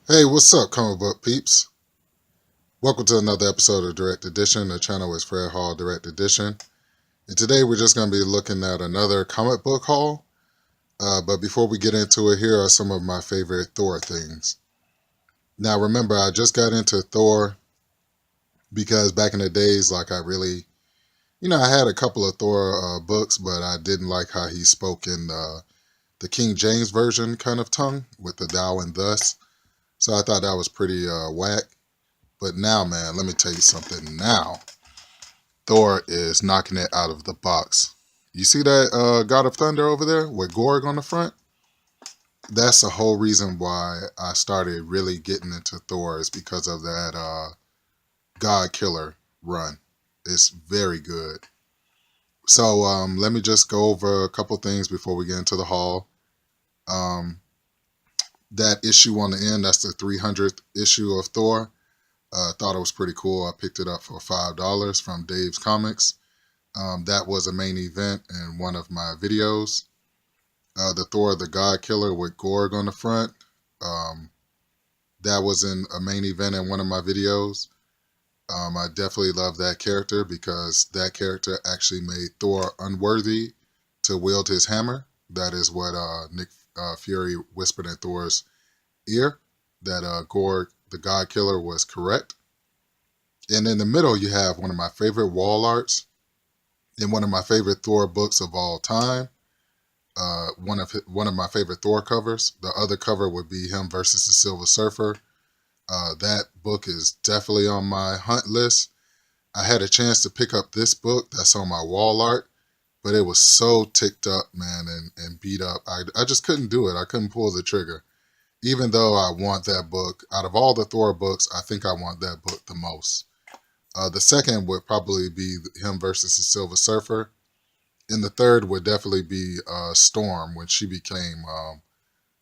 Hey, what's up, comic book peeps? Welcome to another episode of Direct Edition. The channel is Fred Hall Direct Edition. And today we're just going to be looking at another comic book haul. But before we get into it, here are some of my favorite Thor things. Now, remember, I just got into Thor because back in the days, I had a couple of Thor books, but I didn't like how he spoke in the King James Version kind of tongue with the thou and thus. So I thought that was pretty whack. But now, man, let me tell you something. Now, Thor is knocking it out of the box. You see that God of Thunder over there with Gorg on the front? That's the whole reason why I started really getting into Thor is because of that God Killer run. It's very good. So let me just go over a couple things before we get into the haul. Um, that issue on the end, that's the 300th issue of Thor. Thought it was pretty cool. I picked it up for $5 from Dave's Comics. That was a main event in one of my videos. The Thor the God Killer with Gorg on the front. Um, that was in a main event in one of my videos. I definitely love that character because that character actually made Thor unworthy to wield his hammer. That is what Nick Fury whispered in Thor's ear, that Gorg the God Killer was correct. And in the middle, you have one of my favorite wall arts in one of my favorite Thor books of all time. One of my favorite Thor covers. The other cover would be him versus the Silver Surfer. That book is definitely on my hunt list. I had a chance to pick up this book that's on my wall art, but it was so ticked up, man, and beat up. I just couldn't do it. I couldn't pull the trigger. Even though I want that book, out of all the Thor books, I think I want that book the most. The second would probably be him versus the Silver Surfer. And the third would definitely be Storm when she became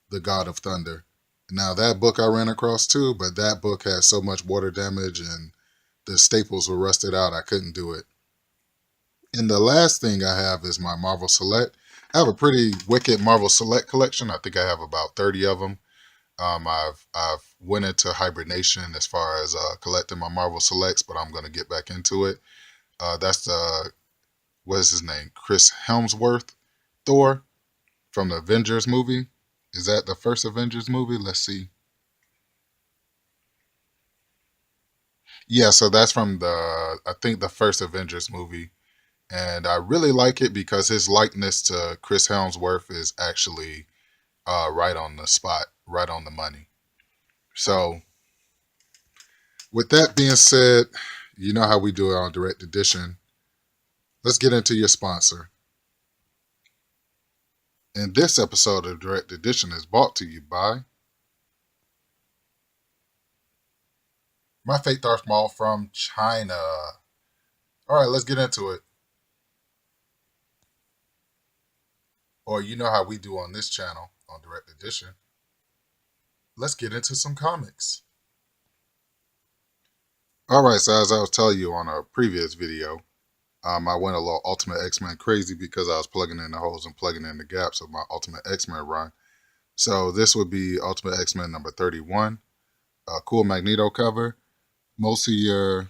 the God of Thunder. Now, that book I ran across too, but that book had so much water damage and the staples were rusted out, I couldn't do it. And the last thing I have is my Marvel Select. I have a pretty wicked Marvel Select collection. I think I have about 30 of them. I've went into hibernation as far as collecting my Marvel Selects, but I'm going to get back into it. That's the what is his name? Chris Hemsworth Thor from the Avengers movie. Is that the first Avengers movie? Let's see. Yeah, so that's from I think the first Avengers movie. And I really like it because his likeness to Chris Hemsworth is actually right on the spot, right on the money. So, with that being said, you know how we do it on Direct Edition. Let's get into your sponsor. And this episode of Direct Edition is brought to you by My Fate Darth Maul from China. All right, let's get into it. Or you know how we do on this channel on Direct Edition. Let's get into some comics. All right, so as I was telling you on a previous video, I went a little Ultimate X-Men crazy because I was plugging in the holes and plugging in the gaps of my Ultimate X-Men run. So this would be Ultimate X-Men number 31. A cool Magneto cover. Most of your,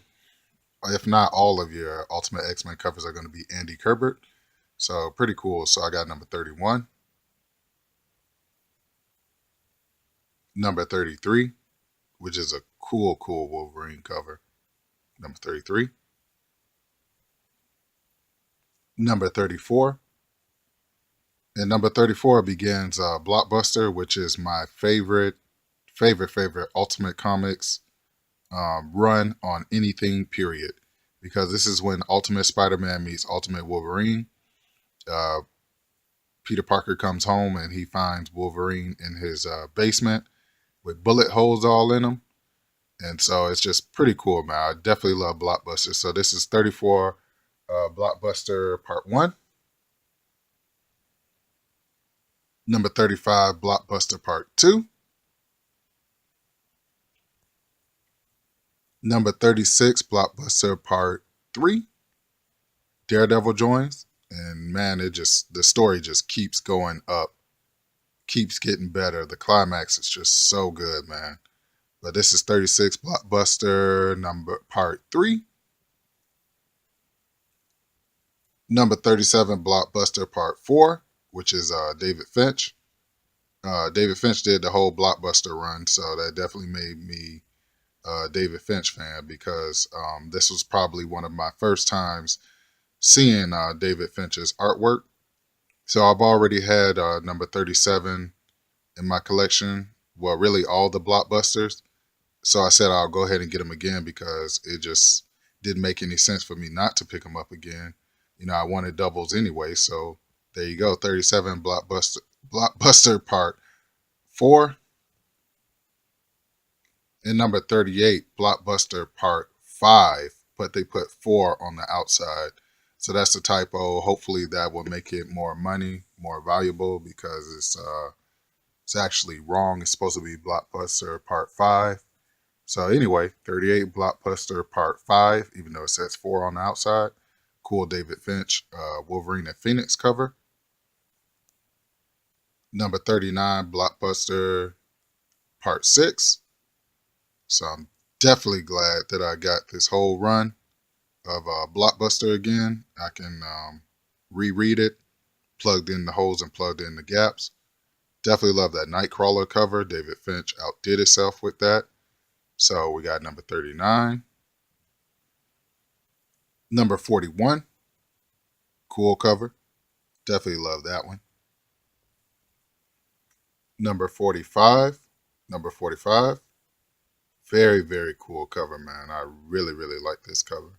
if not all of your Ultimate X-Men covers are going to be Andy Kubert. So pretty cool. So I got number 31. Number 33, which is a cool Wolverine cover. Number 33. Number 34. And number 34 begins Blockbuster, which is my favorite Ultimate Comics run on anything, period. Because this is when Ultimate Spider-Man meets Ultimate Wolverine. Uh, Peter Parker comes home and he finds Wolverine in his basement with bullet holes all in him. And so it's just pretty cool, man. I definitely love Blockbuster. So this is 34 Blockbuster Part 1. Number 35 Blockbuster Part 2. Number 36 Blockbuster Part 3. Daredevil joins. And man, the story just keeps going up. Keeps getting better. The climax is just so good, man. But this is 36 Blockbuster number part 3. Number 37 Blockbuster part 4, which is David Finch. David Finch did the whole Blockbuster run, so that definitely made me a David Finch fan, because this was probably one of my first times seeing David Finch's artwork. So I've already had number 37 in my collection. Well, really all the Blockbusters. So I said I'll go ahead and get them again, because it just didn't make any sense for me not to pick them up again. You know, I wanted doubles anyway. So there you go. 37 Blockbuster part 4. And number 38 Blockbuster part 5. But they put 4 on the outside. So that's the typo. Hopefully that will make it more money, more valuable, because it's actually wrong. It's supposed to be Blockbuster Part 5. So anyway, 38 Blockbuster Part 5, even though it says 4 on the outside. Cool David Finch Wolverine and Phoenix cover. Number 39 Blockbuster Part 6. So I'm definitely glad that I got this whole run of Blockbuster again. I can reread it, plugged in the holes and plugged in the gaps. Definitely love that Nightcrawler cover. David Finch outdid himself with that. So we got number 39. Number 41. Cool cover. Definitely love that one. Number 45. Number 45. Very, very cool cover, man. I really, really like this cover.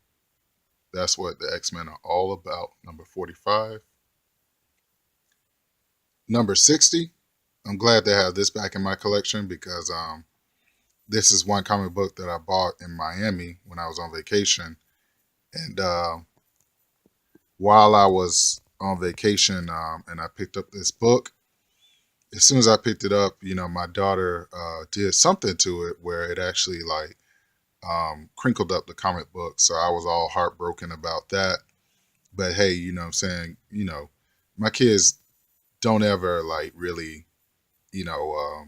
That's what the X-Men are all about. Number 45. Number 60. I'm glad to have this back in my collection, because this is one comic book that I bought in Miami when I was on vacation. And while I was on vacation and I picked up this book, as soon as I picked it up, you know, my daughter did something to it where it actually like crinkled up the comic book. So I was all heartbroken about that. But hey, you know what I'm saying? You know, my kids don't ever like really, you know,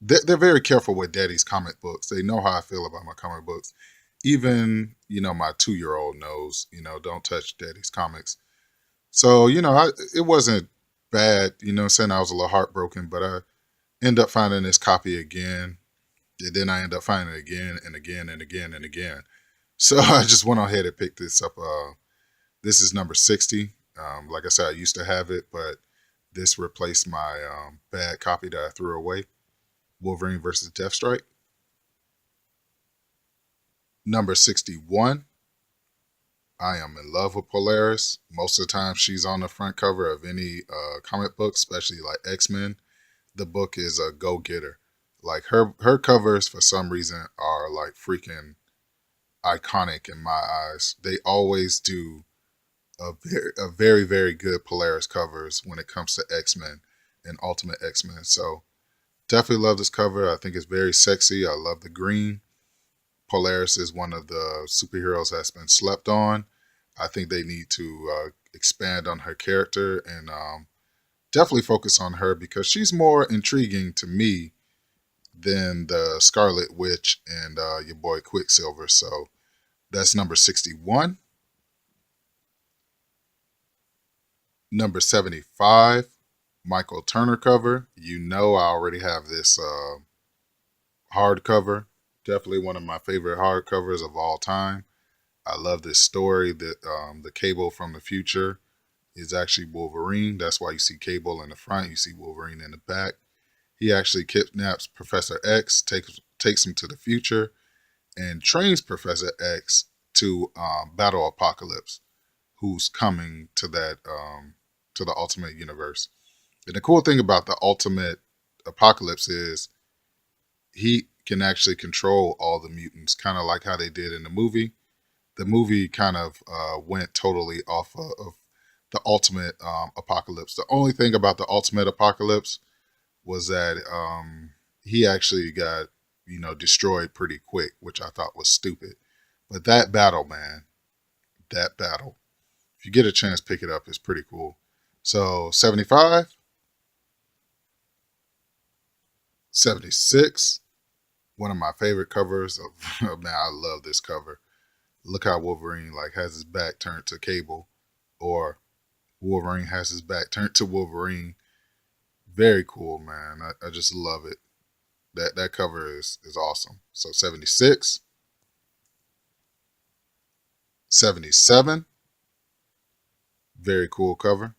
they're very careful with daddy's comic books. They know how I feel about my comic books. Even, you know, my 2-year-old knows, you know, don't touch daddy's comics. So, you know, it wasn't bad, you know what I'm saying? I was a little heartbroken, but I end up finding this copy again. And then I end up finding it again and again and again and again. So I just went ahead and picked this up. This is number 60. Like I said, I used to have it, but this replaced my bad copy that I threw away. Wolverine versus Deathstrike. Number 61. I am in love with Polaris. Most of the time she's on the front cover of any comic book, especially like X-Men. The book is a go-getter. Like her covers for some reason are like freaking iconic in my eyes. They always do a very, very good Polaris covers when it comes to X-Men and Ultimate X-Men. So definitely love this cover. I think it's very sexy. I love the green. Polaris is one of the superheroes that's been slept on. I think they need to expand on her character and definitely focus on her, because she's more intriguing to me than the Scarlet Witch and your boy Quicksilver. So that's number 61. Number 75, Michael Turner cover. You know I already have this hardcover. Definitely one of my favorite hardcovers of all time. I love this story that the Cable from the future is actually Wolverine. That's why you see Cable in the front, you see Wolverine in the back. He actually kidnaps Professor X, takes him to the future, and trains Professor X to battle Apocalypse, who's coming to that to the Ultimate Universe. And the cool thing about the Ultimate Apocalypse is he can actually control all the mutants, kind of like how they did in the movie. The movie kind of went totally off of the Ultimate Apocalypse. The only thing about the Ultimate Apocalypse was that he actually got, you know, destroyed pretty quick, which I thought was stupid. But that battle, man, that battle, if you get a chance, pick it up. It's pretty cool. So 75, 76, one of my favorite covers of man, I love this cover. Look how Wolverine like has his back turned to Cable, or Wolverine has his back turned to Wolverine. Very cool, man. I just love it. That cover is awesome. So 76, 77, very cool cover.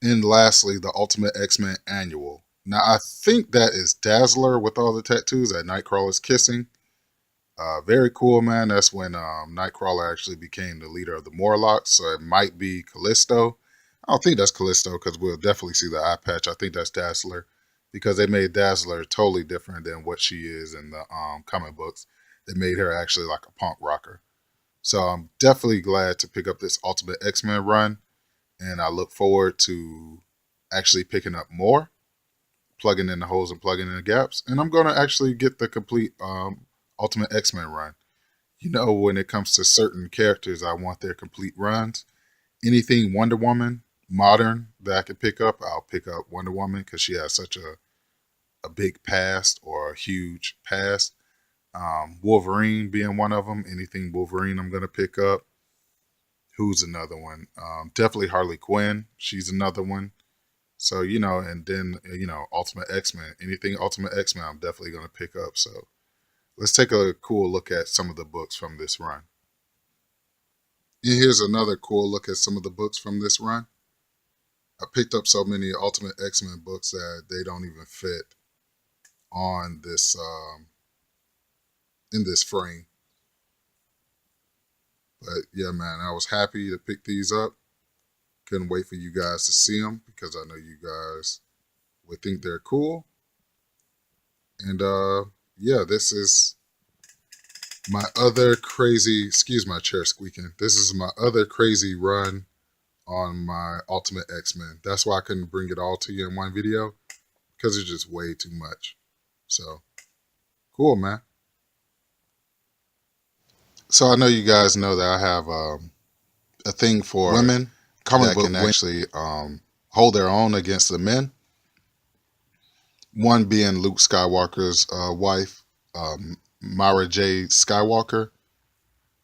And lastly, the Ultimate X-Men Annual. Now I think that is Dazzler with all the tattoos that Nightcrawler's kissing. Very cool, man. That's when Nightcrawler actually became the leader of the Morlocks. So it might be Callisto. I don't think that's Callisto because we'll definitely see the eye patch. I think that's Dazzler because they made Dazzler totally different than what she is in the comic books. They made her actually like a punk rocker. So I'm definitely glad to pick up this Ultimate X-Men run. And I look forward to actually picking up more, plugging in the holes and plugging in the gaps. And I'm going to actually get the complete Ultimate X-Men run. You know, when it comes to certain characters, I want their complete runs. Anything Wonder Woman, modern, that I can pick up, I'll pick up Wonder Woman because she has such a big past or a huge past. Wolverine being one of them. Anything Wolverine I'm going to pick up. Who's another one? Definitely Harley Quinn. She's another one. So, you know, and then, you know, Ultimate X-Men. Anything Ultimate X-Men I'm definitely going to pick up. So let's take a cool look at some of the books from this run. And here's another cool look at some of the books from this run. I picked up so many Ultimate X-Men books that they don't even fit on this in this frame. But yeah, man, I was happy to pick these up. Couldn't wait for you guys to see them because I know you guys would think they're cool. And yeah, this is my other crazy, excuse my chair squeaking. This is my other crazy run on my Ultimate X-Men. That's why I couldn't bring it all to you in one video because it's just way too much. So cool, man. So I know you guys know that I have a thing for women comic that can actually hold their own against the men. One being Luke Skywalker's wife, Mara Jade Skywalker.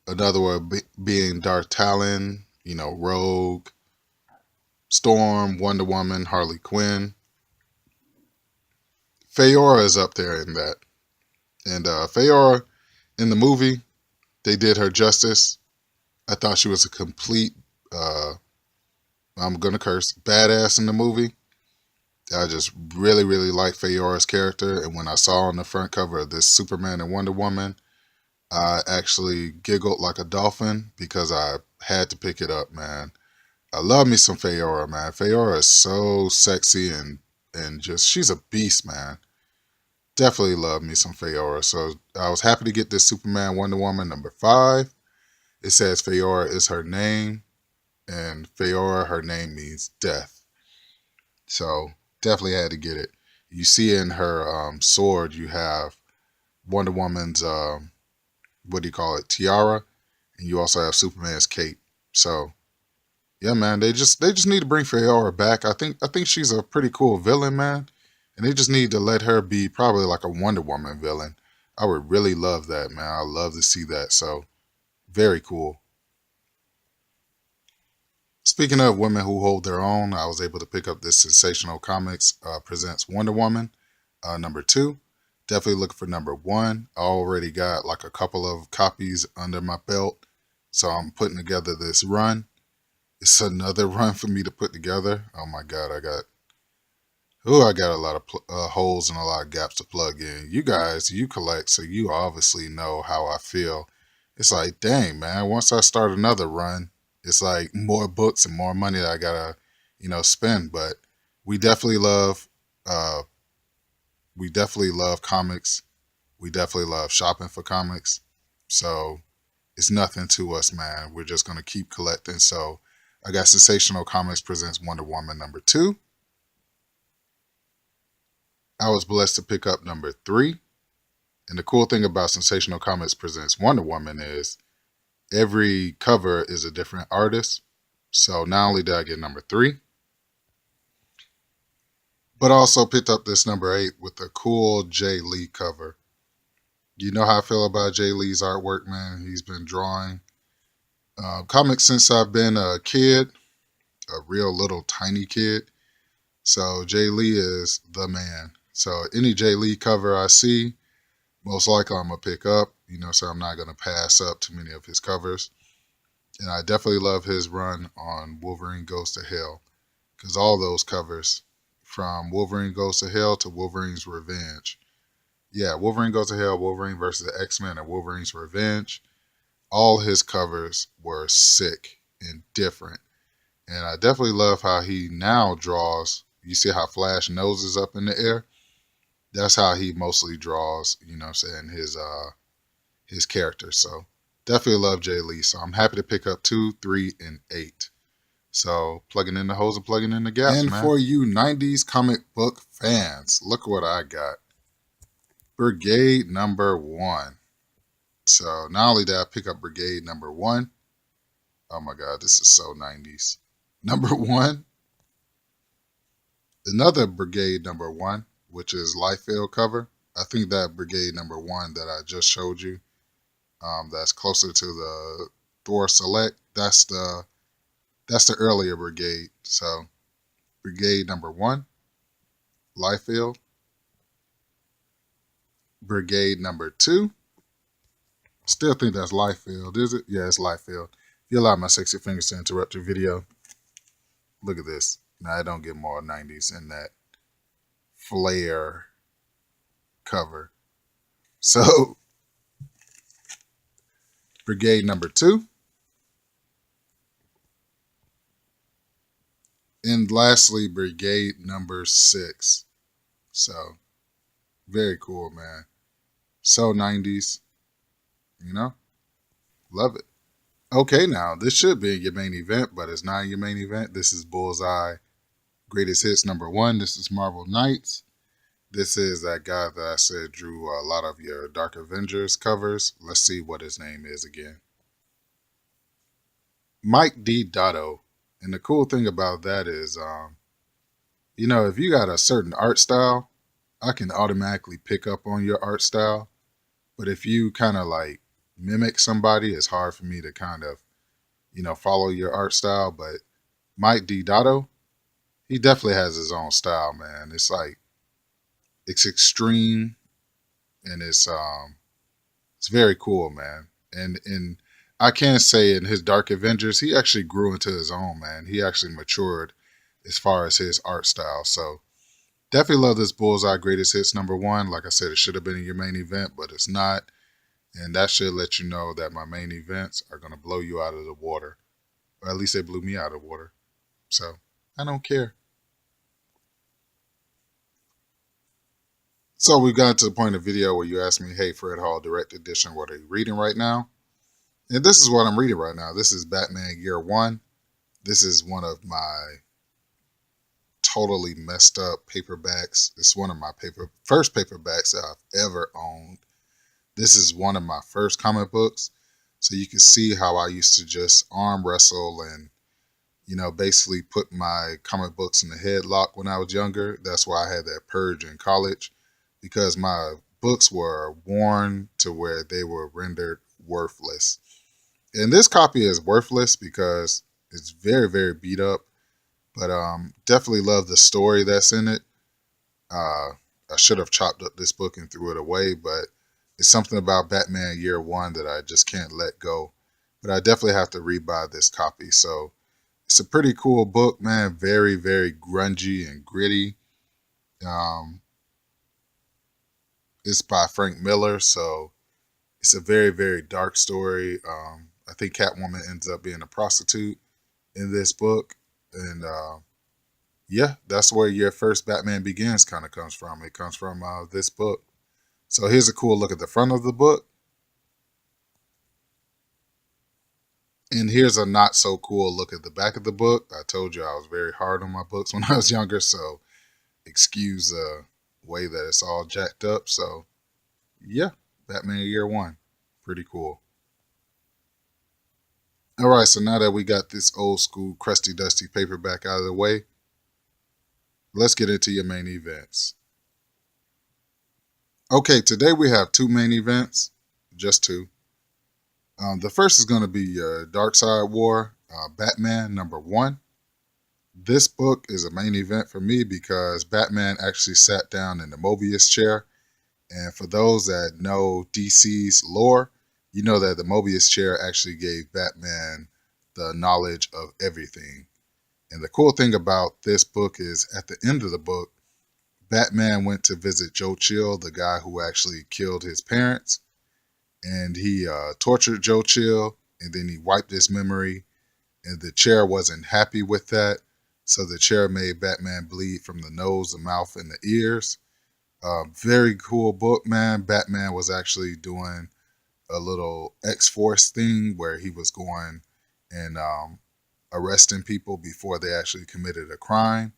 Another one being Darth Talon, you know, Rogue, Storm, Wonder Woman, Harley Quinn. Faora is up there in that. And Faora, in the movie, they did her justice. I thought she was a complete, I'm going to curse, badass in the movie. I just really, really like Faora's character. And when I saw on the front cover of this Superman and Wonder Woman, I actually giggled like a dolphin because I had to pick it up, man. I love me some Faora, man. Faora is so sexy and just, she's a beast, man. Definitely love me some Faora. So I was happy to get this Superman Wonder Woman number 5. It says Faora is her name, and Faora, her name means death. So definitely had to get it. You see in her sword, you have Wonder Woman's, what do you call it, tiara, and you also have Superman's cape. So yeah, man, they just need to bring Faora back. I think she's a pretty cool villain, man. And they just need to let her be probably like a Wonder Woman villain. I would really love that, man. I love to see that. So very cool. Speaking of women who hold their own, I was able to pick up this Sensational Comics presents Wonder Woman number 2. Definitely looking for number 1. I already got like a couple of copies under my belt, so I'm putting together this run. It's another run for me to put together. Oh my God, I got a lot of holes and a lot of gaps to plug in. You guys, you collect, so you obviously know how I feel. It's like, dang, man, once I start another run, it's like more books and more money that I gotta, you know, spend. But we definitely love, uh, we definitely love comics. We definitely love shopping for comics. So it's nothing to us, man. We're just gonna keep collecting. So I got Sensational Comics presents Wonder Woman number 2. I was blessed to pick up number 3. And the cool thing about Sensational Comics presents Wonder Woman is every cover is a different artist. So not only did I get number 3, But I also picked up this number 8 with the cool Jay Lee cover. You know how I feel about Jay Lee's artwork, man. He's been drawing comics since I've been a kid, a real little tiny kid. So Jay Lee is the man. So any Jay Lee cover I see, most likely I'm going to pick up. So I'm not going to pass up too many of his covers. And I definitely love his run on Wolverine Goes to Hell. Because all those covers, from Wolverine Goes to Hell to Wolverine's Revenge. Yeah, Wolverine Goes to Hell, Wolverine versus the X-Men, and Wolverine's Revenge. All his covers were sick and different. And I definitely love how he now draws. You see how Flash nose is up in the air? That's how he mostly draws, his characters. So definitely love Jay Lee. So I'm happy to pick up 2, 3, and 8. So plugging in the holes and plugging in the gaps, and man. For you 90s comic book fans, look what I got. Brigade number 1. So not only did I pick up Brigade number 1, oh my God, this is so 90s. Number 1, another Brigade number 1, which is Liefeld cover. I think that Brigade number 1 that I just showed you, that's closer to the Thor Select, that's the earlier Brigade. So Brigade number 1, Liefeld. Brigade number 2, still think that's Liefeld, is it? Yeah, it's Liefeld. If you allow my sexy fingers to interrupt your video, look at this. Now I don't get more 90s in that flare cover. So Brigade number 2. And lastly, Brigade number 6. So very cool, man. So 90s, love it. Okay, now this should be your main event, but it's not your main event. This is Bullseye Greatest Hits number 1. This is Marvel Knights. This is that guy that I said drew a lot of your Dark Avengers covers. Let's see what his name is again. Mike Deodato. And the cool thing about that is, if you got a certain art style, I can automatically pick up on your art style. But if you kind of like mimic somebody, it's hard for me to kind of, follow your art style. But Mike Deodato, he definitely has his own style, man. It's like, it's extreme, and it's very cool, man. And I can say in his Dark Avengers, he actually grew into his own, man. He actually matured as far as his art style. So definitely love this Bullseye Greatest Hits number 1. Like I said, it should have been in your main event, but it's not. And that should let you know that my main events are going to blow you out of the water. Or at least they blew me out of the water. So I don't care. So we've gotten to the point of the video where you asked me, hey, Fred Hall Direct Edition, what are you reading right now? And this is what I'm reading right now. This is Batman Year 1. This is one of my totally messed up paperbacks. It's one of my first paperbacks that I've ever owned. This is one of my first comic books. So you can see how I used to just arm wrestle and, basically put my comic books in the headlock when I was younger. That's why I had that purge in college, because my books were worn to where they were rendered worthless. And this copy is worthless because it's very, very beat up. But definitely love the story that's in it. I should have chopped up this book and threw it away, but it's something about Batman Year 1 that I just can't let go. But I definitely have to rebuy this copy. So it's a pretty cool book, man. Very, very grungy and gritty. It's by Frank Miller, so it's a very, very dark story. I think Catwoman ends up being a prostitute in this book. And yeah, that's where your first Batman Begins kind of comes from. It comes from this book. So here's a cool look at the front of the book. And here's a not so cool look at the back of the book. I told you I was very hard on my books when I was younger, so excuse the way that it's all jacked up. So yeah, Batman Year 1. Pretty cool. All right, so now that we got this old school crusty dusty paperback out of the way, let's get into your main events. Okay, today we have two main events, just two. The first is going to be Dark Side War, Batman #1. This book is a main event for me because Batman actually sat down in the Mobius chair. And for those that know DC's lore, you know that the Mobius chair actually gave Batman the knowledge of everything. And the cool thing about this book is at the end of the book, Batman went to visit Joe Chill, the guy who actually killed his parents. And he tortured Joe Chill, and then he wiped his memory. And the chair wasn't happy with that. So the chair made Batman bleed from the nose, the mouth, and the ears. Very cool book, man. Batman was actually doing a little X-Force thing where he was going and arresting people before they actually committed a crime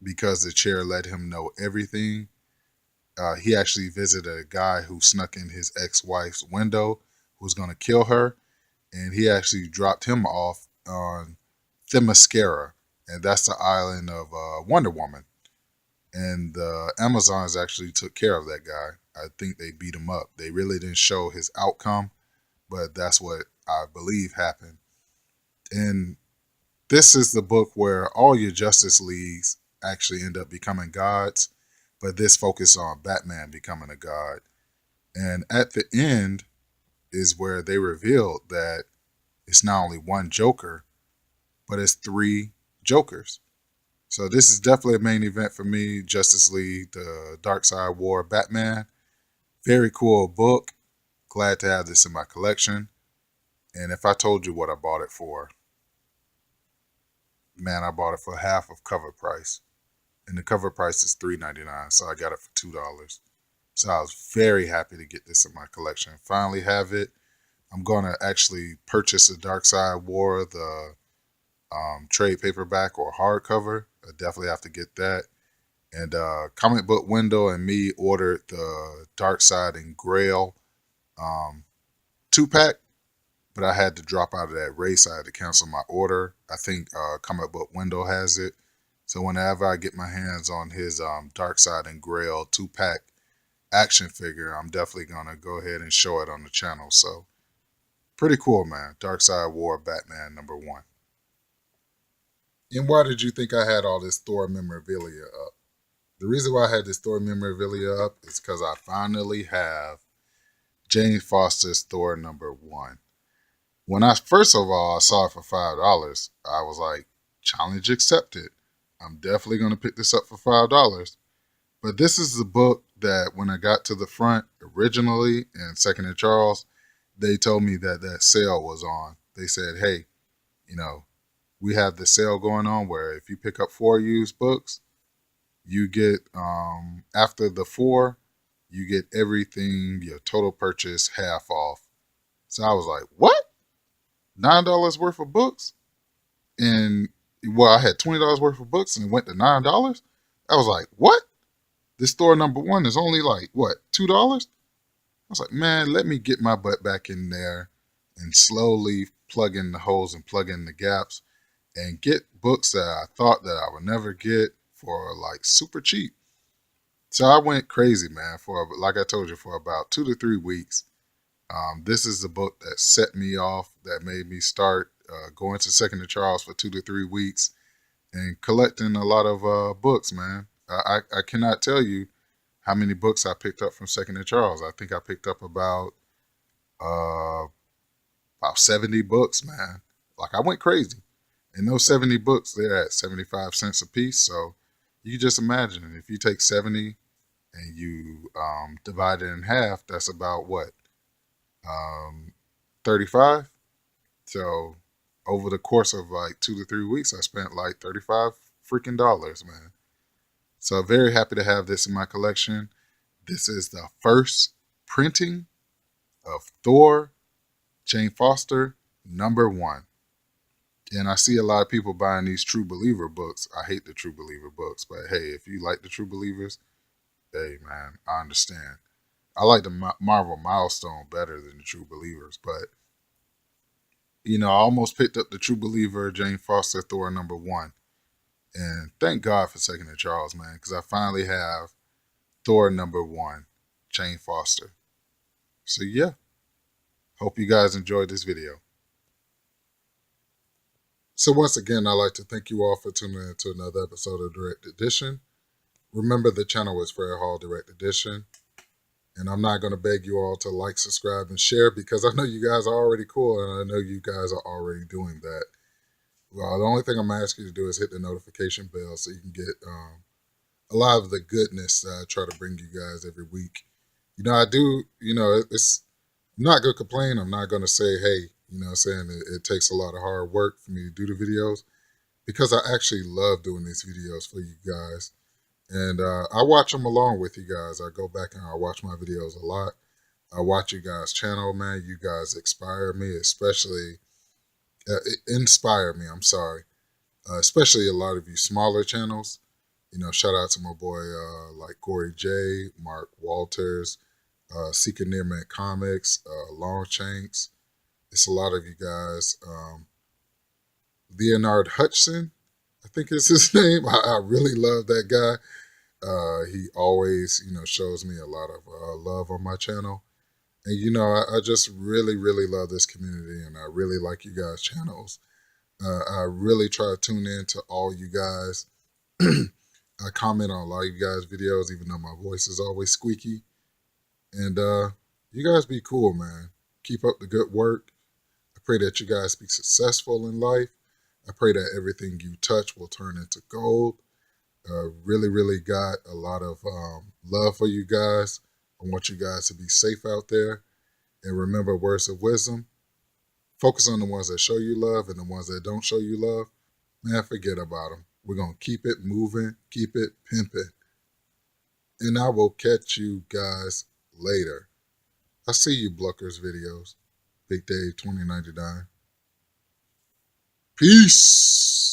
because the chair let him know everything. He actually visited a guy who snuck in his ex-wife's window who was going to kill her, and he actually dropped him off on Themyscira, and that's the island of Wonder Woman. And the Amazons actually took care of that guy. I think they beat him up. They really didn't show his outcome, but that's what I believe happened. And this is the book where all your Justice Leagues actually end up becoming gods, but this focus on Batman becoming a god. And at the end is where they revealed that it's not only one Joker, but it's three Jokers. So this is definitely a main event for me. Justice League, the Dark Side War, Batman. Very cool book. Glad to have this in my collection. And if I told you what I bought it for, man, I bought it for half of cover price. And the cover price is $3.99, so I got it for $2. So I was very happy to get this in my collection. Finally have it. I'm going to actually purchase the Dark Side War, the trade paperback or hardcover. I definitely have to get that. And Comic Book Window and me ordered the Dark Side and Grail 2-pack, but I had to drop out of that race. I had to cancel my order. I think Comic Book Window has it. So whenever I get my hands on his Dark Side and Grail 2-pack action figure, I'm definitely going to go ahead and show it on the channel. So pretty cool, man. Dark Side War, Batman #1. And why did you think I had all this Thor memorabilia up? The reason why I had this Thor memorabilia up is because I finally have Jane Foster's Thor #1. When I first of all I saw it for $5, I was like, challenge accepted. I'm definitely going to pick this up for $5. But this is the book that when I got to the front originally in Second and Charles, they told me that that sale was on. They said, hey, you know, we have the sale going on where if you pick up 4 used books, you get, after the 4, you get everything, your total purchase half off. So I was like, what? $9 worth of books? And well, I had $20 worth of books and it went to $9. I was like, what? This Thor #1 is only like, what, $2? I was like, man, let me get my butt back in there and slowly plug in the holes and plug in the gaps and get books that I thought that I would never get for like super cheap. So I went crazy, man, for, like I told you, for about 2 to 3 weeks. This is the book that set me off, that made me start going to Second and Charles for 2 to 3 weeks and collecting a lot of books, man. I cannot tell you how many books I picked up from Second and Charles. I think I picked up uh, about 70 books, man. Like I went crazy. And those 70 books, they're at 75 cents a piece. So you can just imagine if you take 70 and you divide it in half, that's about what? 35. So over the course of like 2 to 3 weeks, I spent like 35 freaking dollars, man. So very happy to have this in my collection. This is the first printing of Thor, Jane Foster, #1. And I see a lot of people buying these True Believer books. I hate the True Believer books, but hey, if you like the True Believers, hey man, I understand. I like the Marvel Milestone better than the True Believers, but I almost picked up the True Believer Jane Foster Thor #1. And thank God for Second and Charles, man, because I finally have Thor #1, Jane Foster. So yeah, hope you guys enjoyed this video. So once again, I'd like to thank you all for tuning in to another episode of Direct Edition. Remember, the channel is Fred Hall Direct Edition. And I'm not going to beg you all to like, subscribe, and share because I know you guys are already cool and I know you guys are already doing that. Well, the only thing I'm asking you to do is hit the notification bell so you can get a lot of the goodness that I try to bring you guys every week. I do, it's I'm not going to complain. I'm not going to say, hey, it takes a lot of hard work for me to do the videos because I actually love doing these videos for you guys. And I watch them along with you guys. I go back and I watch my videos a lot. I watch you guys' channel, man. You guys inspire me, especially inspire me. I'm sorry, especially a lot of you smaller channels. Shout out to my boy like Corey J, Mark Walters, Seeker Nearman Comics, Longshanks. It's a lot of you guys. Leonard Hutchinson, I think is his name. I really love that guy. He always, shows me a lot of love on my channel. And, I just really, really love this community and I really like you guys' channels. I really try to tune in to all you guys. I comment on a lot of you guys' videos, even though my voice is always squeaky. And you guys be cool, man. Keep up the good work. I pray that you guys be successful in life. I pray that everything you touch will turn into gold. Really, really got a lot of love for you guys. I want you guys to be safe out there. And remember words of wisdom. Focus on the ones that show you love and the ones that don't show you love. Man, forget about them. We're going to keep it moving, keep it pimping. And I will catch you guys later. I see you Bluckers videos. Big Dave 2099. Peace.